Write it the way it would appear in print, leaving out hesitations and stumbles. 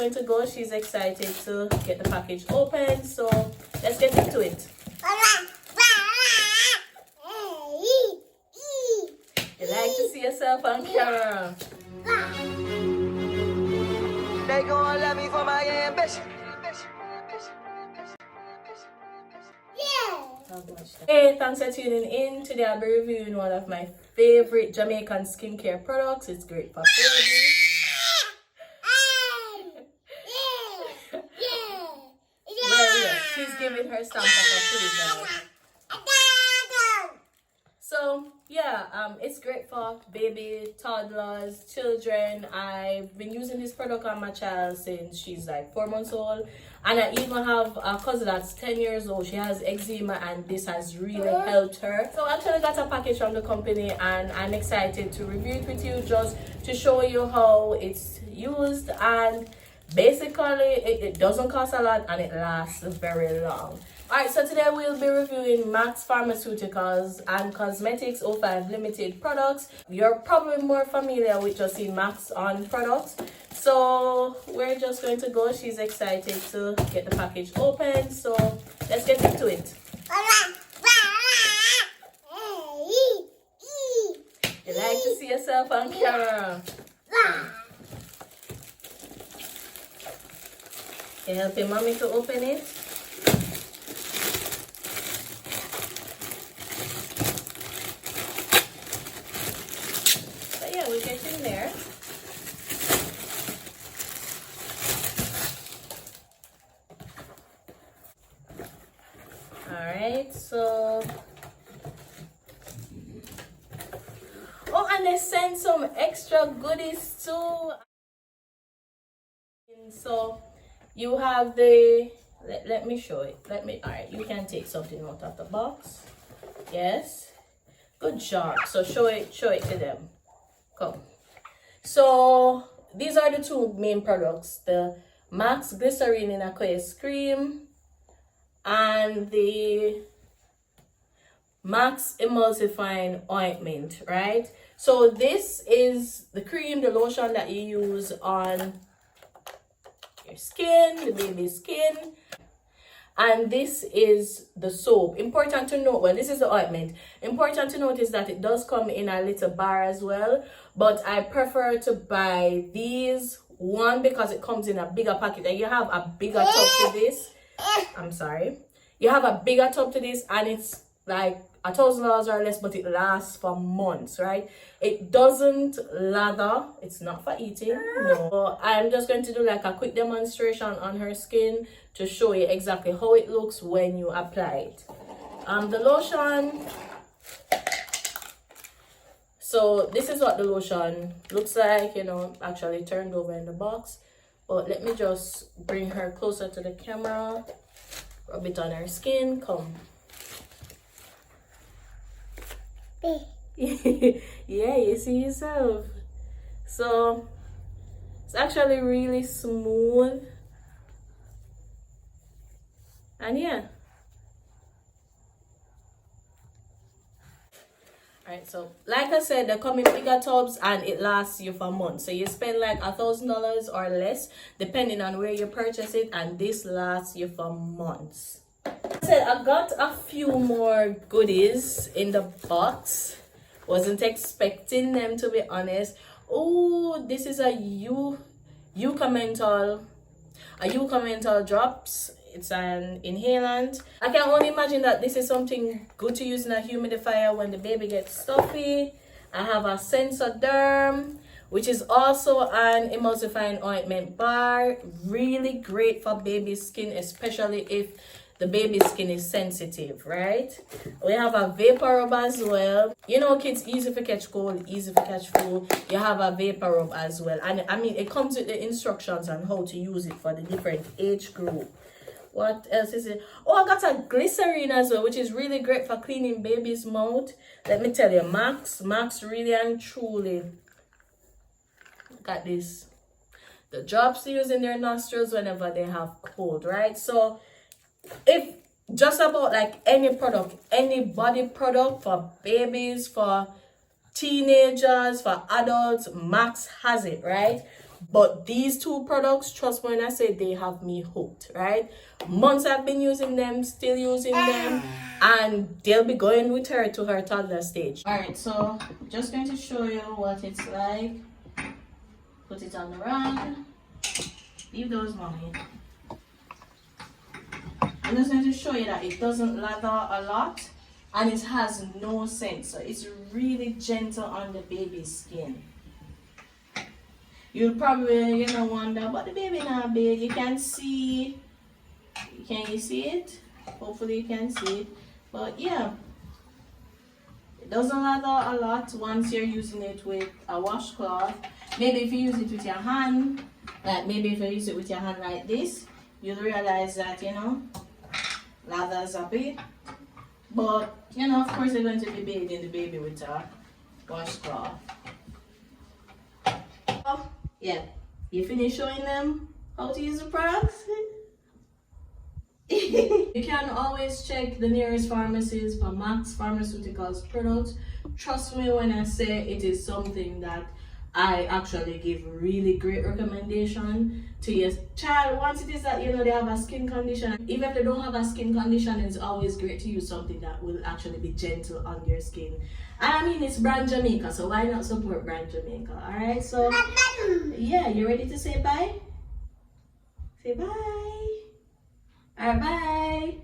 going to go. She's excited to get the package open, so let's get into it. You like to see yourself on camera. They gon' love me for my ambition. Hey, thanks for tuning in. Today I'll be reviewing one of my favorite Jamaican skincare products. It's great for babies. Well, yeah, she's giving her stamp of approval. So yeah, it's great for baby, toddlers, children. I've been using this product on my child since she's like 4 months old, and I even have a cousin that's 10 years old. She has eczema, and this has really helped her. So I actually got a package from the company, and I'm excited to review it with you, just to show you how it's used. And basically it doesn't cost a lot and it lasts very long. Alright, so today we'll be reviewing Max Pharmaceuticals and Cosmetics 05 limited products. You're probably more familiar with just seeing Max on products. So we're just going to go. She's excited to get the package open, so let's get into it. You like to see yourself on camera. Can you help your mommy to open it? So yeah, we get in there. Alright, so oh, and they sent some extra goodies too. So you have the let me show it. Alright, you can take something out of the box. Yes, good job. So show it to them. Come. So these are the two main products: the Max Glycerin in Aqueous Cream and the Max Emulsifying Ointment, right? So this is the cream, the lotion that you use on your skin, the baby's skin. And this is the soap. Important to note, well, this is the ointment. Important to note is that it does come in a little bar as well, but I prefer to buy these, one, because it comes in a bigger packet, and you have a bigger tub to this. I'm sorry. You have a bigger tub to this, and it's like $1,000 or less, but it lasts for months, right? It doesn't lather. It's not for eating, no. So I'm just going to do like a quick demonstration on her skin to show you exactly how it looks when you apply it. The lotion, so this is what the lotion looks like, you know, actually turned over in the box. But let me just bring her closer to the camera, rub it on her skin. Come. Yeah, you see yourself. So it's actually really smooth, and yeah. Alright, so like I said, they come in bigger tubs and it lasts you for months. So you spend like $1,000 or less depending on where you purchase it, and this lasts you for months. I said I got a few more goodies in the box. Wasn't expecting them, to be honest. Oh, this is a eucalyptus drops. It's an inhalant. I can only imagine that this is something good to use in a humidifier when the baby gets stuffy. I have a Sensoderm, which is also an emulsifying ointment bar. Really great for baby skin, especially if the baby's skin is sensitive, right? We have a vapor rub as well. You know, kids easy to catch cold, easy to catch flu. You have a vapor rub as well. And I mean, it comes with the instructions on how to use it for the different age group. What else is it? Oh, I got a glycerin as well, which is really great for cleaning baby's mouth. Let me tell you, Max really and truly got this. The drops to use in their nostrils whenever they have cold, right? So if just about like any product, any body product for babies, for teenagers, for adults, Max has it, right? But these two products, trust me when I say, they have me hooked, right? Months I've been using them, still using them, and they'll be going with her to her toddler stage. All right, so I'm just going to show you what it's like. Put it on the rug. Leave those, mommy. I'm just going to show you that it doesn't lather a lot and it has no scent, so it's really gentle on the baby's skin. You'll probably wonder, but the baby not big. You can see, can you see it? Hopefully you can see it. But yeah, it doesn't lather a lot once you're using it with a washcloth. Maybe if you use it with your hand, like maybe if you use it with your hand like this, you'll realize that lathers a bit. But of course you're going to be bathing the baby with a washcloth. Yeah, you finish showing them how to use the products? You can always check the nearest pharmacies for Max Pharmaceuticals products. Trust me when I say it is something that I actually give really great recommendation to your child. Once it is that they have a skin condition, even if they don't have a skin condition, it's always great to use something that will actually be gentle on your skin. And I mean, it's brand Jamaica, so why not support brand Jamaica? Alright, so yeah, you ready to say bye? Say bye. Alright, bye.